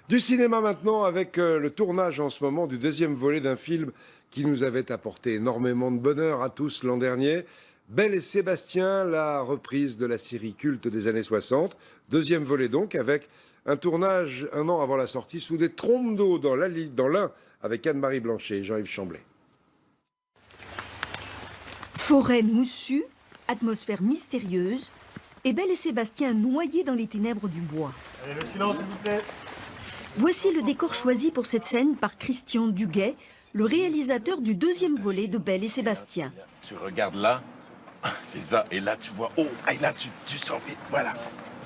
Du cinéma maintenant avec le tournage en ce moment du deuxième volet d'un film qui nous avait apporté énormément de bonheur à tous l'an dernier. Belle et Sébastien, la reprise de la série culte des années 60. Deuxième volet donc avec un tournage un an avant la sortie sous des trompes d'eau dans l'Ain avec Anne-Marie Blanchet et Jean-Yves Chamblay. Forêt moussue, atmosphère mystérieuse et Belle et Sébastien noyés dans les ténèbres du bois. Allez, le silence, s'il vous plaît. Voici le décor choisi pour cette scène par Christian Duguay, le réalisateur du deuxième volet de Belle et Sébastien. Tu regardes là, c'est ça, et là tu vois, oh, et là tu sors vite, voilà.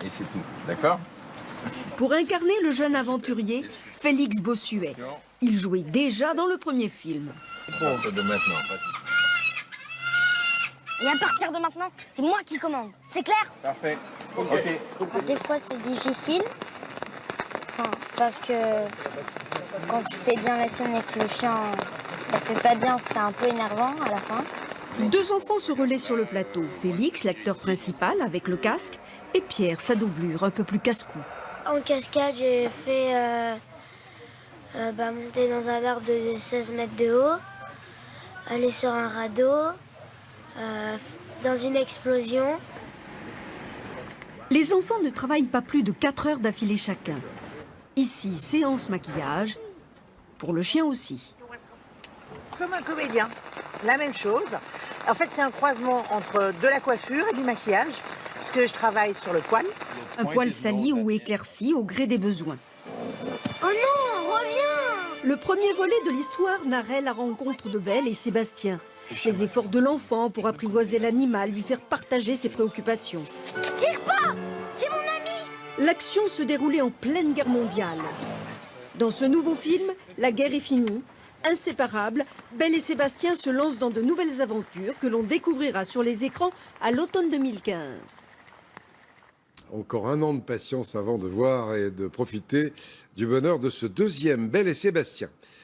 Et c'est tout, d'accord? Pour incarner le jeune aventurier, Félix Bossuet. Il jouait déjà dans le premier film. Bon, c'est de maintenant, vas-y. Et à partir de maintenant, c'est moi qui commande. C'est clair? Parfait, ok. Des fois, c'est difficile. Enfin, parce que quand tu fais bien la scène et que le chien ne fait pas bien, c'est un peu énervant à la fin. Deux enfants se relaient sur le plateau. Félix, l'acteur principal, avec le casque, et Pierre, sa doublure, un peu plus casse-cou. En cascade, j'ai fait monter dans un arbre de 16 mètres de haut, aller sur un radeau, dans une explosion. Les enfants ne travaillent pas plus de 4 heures d'affilée chacun. Ici, séance maquillage, pour le chien aussi. Comme un comédien, la même chose. En fait, c'est un croisement entre de la coiffure et du maquillage, puisque je travaille sur le poil. Un poil sali ou éclairci au gré des besoins. Oh non, reviens! Le premier volet de l'histoire narrait la rencontre de Belle et Sébastien. Les efforts de l'enfant pour apprivoiser l'animal, lui faire partager ses préoccupations. Tire pas! C'est mon ami! L'action se déroulait en pleine guerre mondiale. Dans ce nouveau film, la guerre est finie. Inséparables, Belle et Sébastien se lancent dans de nouvelles aventures que l'on découvrira sur les écrans à l'automne 2015. Encore un an de patience avant de voir et de profiter du bonheur de ce deuxième Belle et Sébastien.